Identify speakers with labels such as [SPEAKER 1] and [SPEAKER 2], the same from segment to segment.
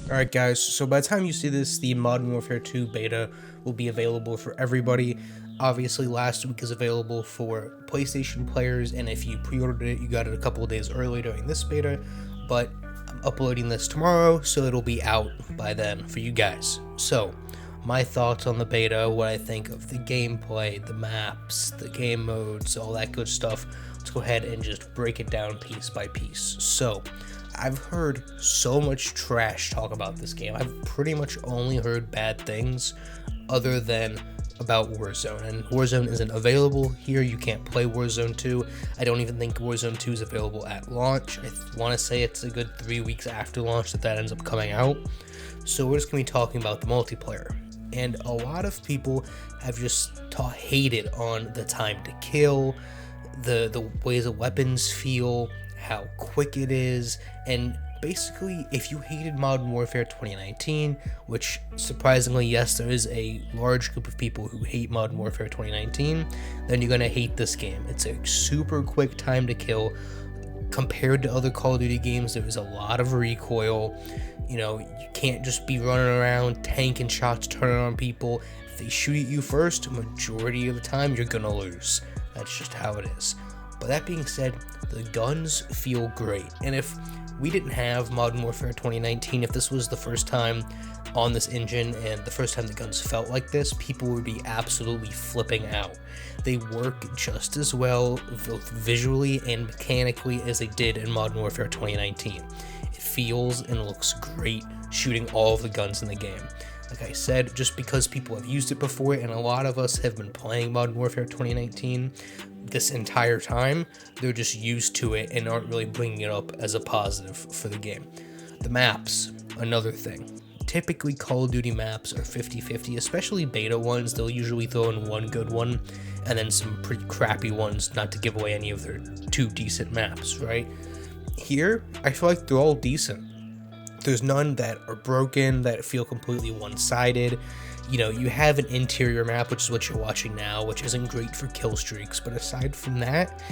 [SPEAKER 1] Alright guys, so by the time you see this, the Modern Warfare 2 beta will be available for everybody. Obviously last week is available for PlayStation players, and if you pre-ordered it, you got it a couple of days early during this beta, but I'm uploading this tomorrow, so it'll be out by then for you guys. So, my thoughts on the beta, what I think of the gameplay, the maps, the game modes, all that good stuff. Let's go ahead and just break it down piece by piece. So, I've heard so much trash talk about this game. I've pretty much only heard bad things other than about Warzone, and Warzone isn't available here. You can't play Warzone 2. I don't even think Warzone 2 is available at launch. I want to say it's a good 3 weeks after launch that ends up coming out. So we're just going to be talking about the multiplayer. And a lot of people have just hated on the time to kill, the ways the weapons feel, how quick it is, and basically if you hated Modern Warfare 2019, which surprisingly, yes, there is a large group of people who hate Modern Warfare 2019, then you're gonna hate this game. It's a super quick time to kill. Compared to other Call of Duty games, there is a lot of recoil. You know, you can't just be running around tanking shots, turning on people. If they shoot at you first, majority of the time you're gonna lose. That's just how it is. But that being said, the guns feel great. And if we didn't have Modern Warfare 2019, if this was the first time on this engine and the first time the guns felt like this, people would be absolutely flipping out. They work just as well, both visually and mechanically, as they did in Modern Warfare 2019. It feels and looks great shooting all of the guns in the game. Like I said, just because people have used it before, and a lot of us have been playing Modern Warfare 2019 this entire time, they're just used to it and aren't really bringing it up as a positive for the game. The maps, another thing. Typically, Call of Duty maps are 50-50, especially beta ones. They'll usually throw in one good one and then some pretty crappy ones, not to give away any of their two decent maps, right? Here, I feel like they're all decent. There's none that are broken, that feel completely one-sided. You know, you have an interior map, which is what you're watching now, which isn't great for kill streaks, but aside from that,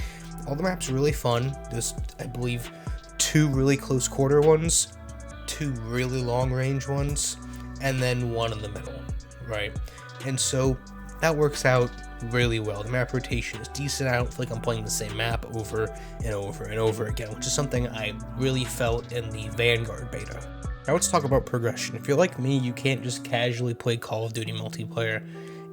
[SPEAKER 1] all the maps are really fun. There's, I believe, 2 really close quarter ones, 2 really long range ones, and then 1 in the middle, right? And so that works out really well. The map rotation is decent. I don't feel like I'm playing the same map over and over and over again, which is something I really felt in the Vanguard beta. Now let's talk about progression. If you're like me, you can't just casually play Call of Duty multiplayer.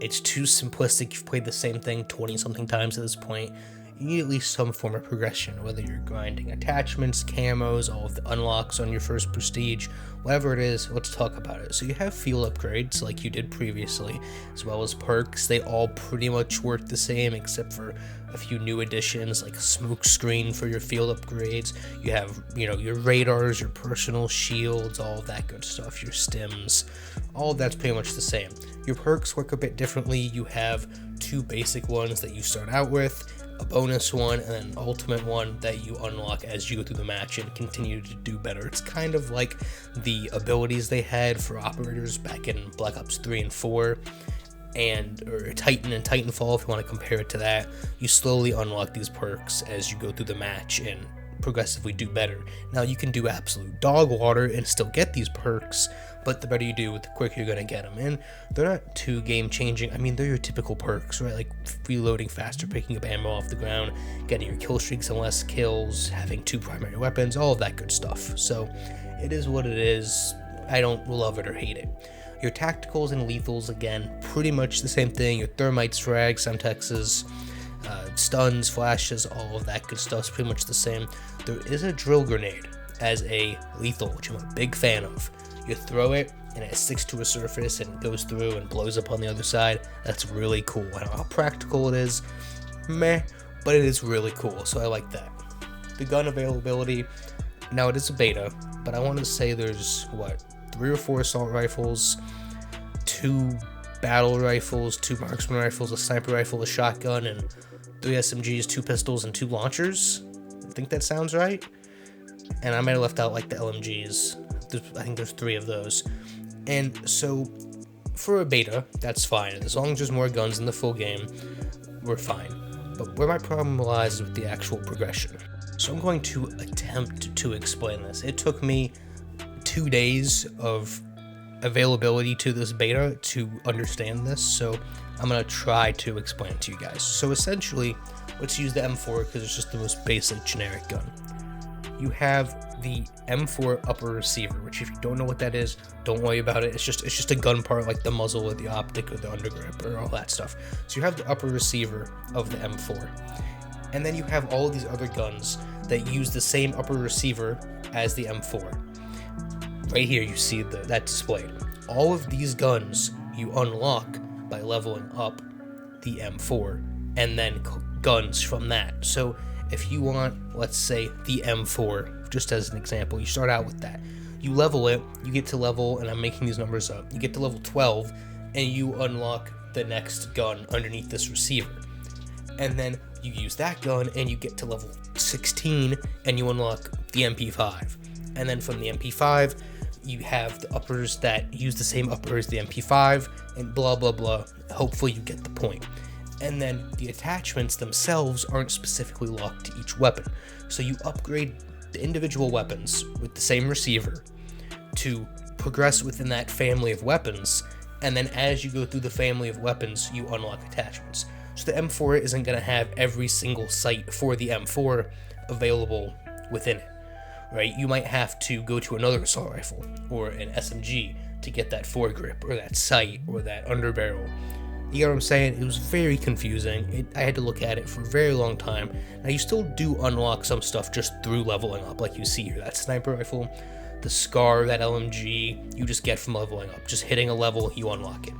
[SPEAKER 1] It's too simplistic. You've played the same thing 20-something times at this point. You need at least some form of progression, whether you're grinding attachments, camos, all of the unlocks on your first prestige, whatever it is, let's talk about it. So you have field upgrades like you did previously, as well as perks. They all pretty much work the same except for a few new additions like a smoke screen for your field upgrades. You have, your radars, your personal shields, all of that good stuff, your stims, all of that's pretty much the same. Your perks work a bit differently. You have 2 basic ones that you start out with, a bonus one, and an ultimate one that you unlock as you go through the match and continue to do better. It's kind of like the abilities they had for operators back in Black Ops 3 and 4, or Titan and Titanfall, if you want to compare it to that. You slowly unlock these perks as you go through the match and progressively do better. Now you can do absolute dog water and still get these perks, but the better you do, the quicker you're going to get them. And they're not too game changing. I mean, they're your typical perks, right? Like reloading faster, picking up ammo off the ground, getting your kill streaks and less kills, having 2 primary weapons, all of that good stuff. So it is what it is. I don't love it or hate it. Your tacticals and lethals, again, pretty much the same thing. Your thermites, frags, semtexes, stuns, flashes, all of that good stuff is pretty much the same. There is a drill grenade as a lethal, which I'm a big fan of. You throw it and it sticks to a surface and goes through and blows up on the other side. That's really cool. I don't know how practical it is, but it is really cool, so I like that. The gun availability, now it is a beta, but I want to say there's 3 or 4 assault rifles, 2 battle rifles, 2 marksman rifles, a sniper rifle, a shotgun, and 3 SMGs, 2 pistols, and 2 launchers. I think that sounds right. And I might have left out like the LMGs. I think there's 3 of those. And so for a beta, that's fine. As long as there's more guns in the full game, we're fine. But where my problem lies is with the actual progression. So I'm going to attempt to explain this. It took me 2 days of availability to this beta to understand this, so I'm going to try to explain it to you guys. So essentially, let's use the M4 because it's just the most basic generic gun. You have the M4 upper receiver, which if you don't know what that is, don't worry about it. It's just a gun part like the muzzle or the optic or the undergrip or all that stuff. So you have the upper receiver of the M4. And then you have all of these other guns that use the same upper receiver as the M4. Right here you see that displayed. All of these guns you unlock by leveling up the M4 and then guns from that. So if you want, let's say, the M4, just as an example, you start out with that. You level it, you get to level, and I'm making these numbers up, you get to level 12, and you unlock the next gun underneath this receiver. And then you use that gun, and you get to level 16, and you unlock the MP5. And then from the MP5, you have the uppers that use the same upper as the MP5, and blah, blah, blah. Hopefully you get the point. And then the attachments themselves aren't specifically locked to each weapon. So you upgrade the individual weapons with the same receiver to progress within that family of weapons, and then as you go through the family of weapons, you unlock attachments. So the M4 isn't going to have every single sight for the M4 available within it, right? You might have to go to another assault rifle or an SMG to get that foregrip or that sight or that underbarrel. You get what I'm saying? It was very confusing. I had to look at it for a very long time. Now, you still do unlock some stuff just through leveling up, like you see here. That sniper rifle, the SCAR, that LMG, you just get from leveling up. Just hitting a level, you unlock it.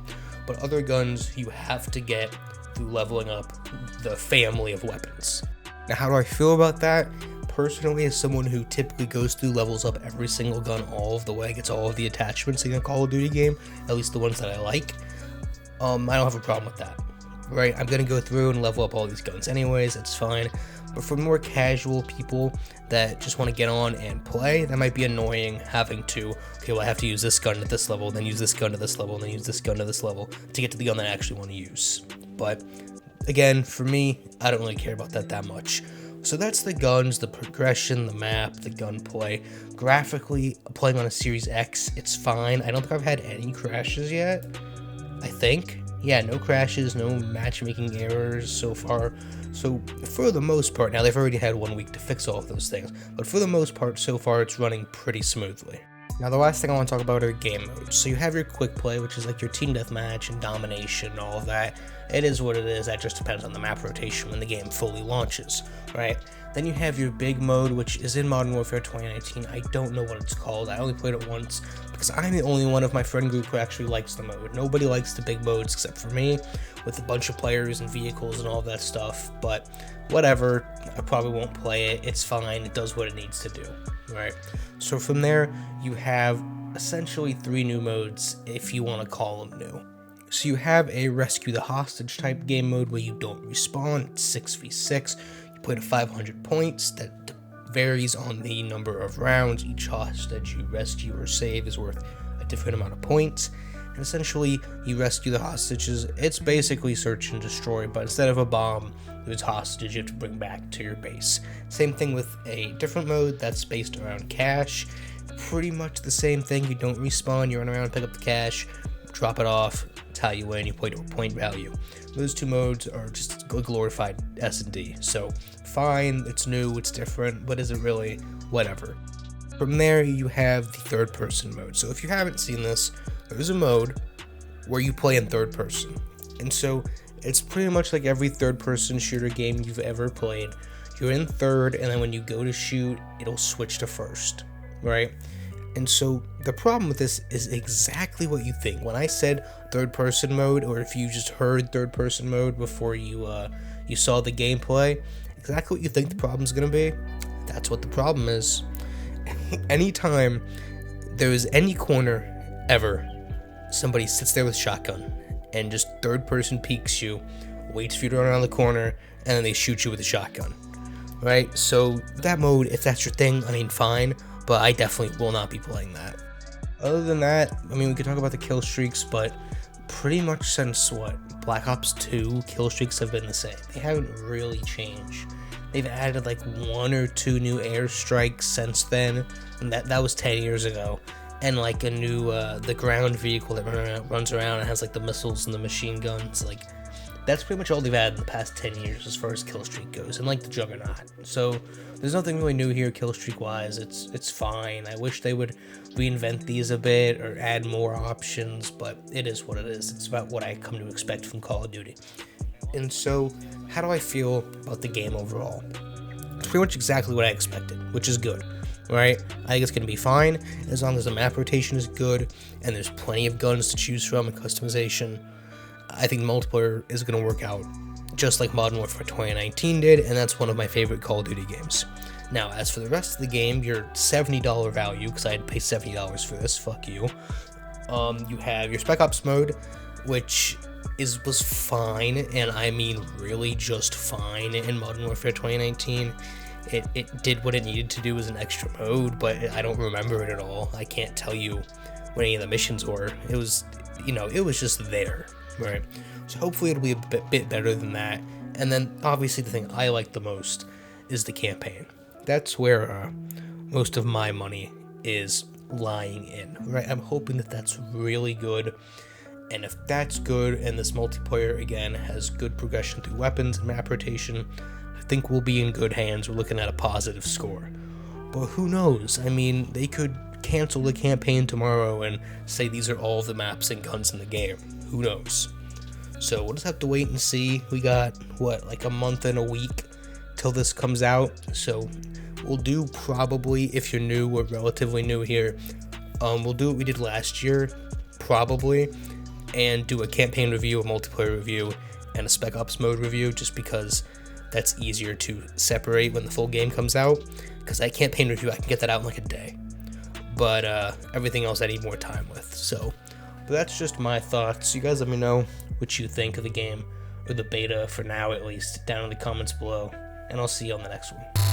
[SPEAKER 1] But other guns, you have to get through leveling up the family of weapons. Now, how do I feel about that? Personally, as someone who typically goes through levels up every single gun all of the way, gets all of the attachments in a Call of Duty game, at least the ones that I like, I don't have a problem with that, right? I'm gonna go through and level up all these guns anyways, it's fine. But for more casual people that just want to get on and play, that might be annoying having to, okay, well, I have to use this gun at this level, then use this gun to this level, then use this gun to this level to get to the gun that I actually want to use. But again, for me, I don't really care about that much. So that's the guns, the progression, the map, the gunplay. Graphically, playing on a Series X, it's fine. I don't think I've had any crashes yet. I think. Yeah, no crashes, no matchmaking errors so far. So for the most part, now they've already had 1 week to fix all of those things, but for the most part, so far it's running pretty smoothly. Now the last thing I want to talk about are game modes. So you have your quick play, which is like your team deathmatch and domination and all of that. It is what it is, that just depends on the map rotation when the game fully launches, right? Then you have your big mode, which is in Modern Warfare 2019. I don't know what it's called. I only played it once because I'm the only one of my friend group who actually likes the mode. Nobody likes the big modes except for me, with a bunch of players and vehicles and all that stuff. But whatever, I probably won't play it. It's fine. It does what it needs to do, right? So from there, you have essentially 3 new modes, if you want to call them new. So you have a rescue the hostage type game mode where you don't respawn. It's 6v6. You play to 500 points. That varies on the number of rounds. Each hostage you rescue or save is worth a different amount of points. And essentially, you rescue the hostages. It's basically search and destroy, but instead of a bomb, there's hostages you have to bring back to your base. Same thing with a different mode that's based around cash. Pretty much the same thing. You don't respawn. You run around, pick up the cash, drop it off. It's how you win. You play to a point value. Those 2 modes are just a glorified S&D. So fine, it's new, it's different, but is it really? Whatever. From there, you have the third person mode. So if you haven't seen this, there's a mode where you play in third person. And so it's pretty much like every third person shooter game you've ever played. You're in third, and then when you go to shoot, it'll switch to first, right? And so the problem with this is exactly what you think. When I said third person mode, or if you just heard third person mode before you saw the gameplay, exactly what you think the problem's gonna be, that's what the problem is. Anytime there is any corner ever, somebody sits there with shotgun and just third person peeks you, waits for you to run around the corner, and then they shoot you with a shotgun, right? So that mode, if that's your thing, I mean, fine, but I definitely will not be playing that. Other than that, I mean, we could talk about the kill streaks, but pretty much since what, Black Ops 2, kill streaks have been the same. They haven't really changed. They've added like 1 or 2 new airstrikes since then, and that was 10 years ago. And like a new the ground vehicle that runs around and has like the missiles and the machine guns. Like, that's pretty much all they've added in the past 10 years as far as kill streak goes, and like the Juggernaut. So there's nothing really new here kill streak wise. It's fine. I wish they would reinvent these a bit or add more options, but it is what it is. It's about what I come to expect from Call of Duty. And so, how do I feel about the game overall? It's pretty much exactly what I expected, which is good. Right? I think it's going to be fine as long as the map rotation is good and there's plenty of guns to choose from and customization. I think multiplayer is going to work out just like Modern Warfare 2019 did, and that's one of my favorite Call of Duty games. Now, as for the rest of the game, your $70 value, because I had to pay $70 for this, fuck you. You have your Spec Ops mode, which was fine, and I mean really just fine in Modern Warfare 2019. It did what it needed to do as an extra mode, but I don't remember it at all. I can't tell you what any of the missions were. It was, it was just there, right? So hopefully it'll be a bit better than that. And then obviously the thing I like the most is the campaign. That's where most of my money is lying in, right? I'm hoping that that's really good. And if that's good and this multiplayer again has good progression through weapons and map rotation, I think we'll be in good hands. We're looking at a positive score. But who knows? I mean, they could cancel the campaign tomorrow and say these are all the maps and guns in the game. Who knows? So we'll just have to wait and see. We got, like a month and a week till this comes out. So we'll do probably, if you're new or relatively new here, we'll do what we did last year, probably, and do a campaign review, a multiplayer review, and a Spec Ops mode review, just because that's easier to separate when the full game comes out, because that campaign review, I can get that out in like a day, but everything else I need more time with. So, but that's just my thoughts. You guys let me know what you think of the game, or the beta for now at least, down in the comments below, and I'll see you on the next one.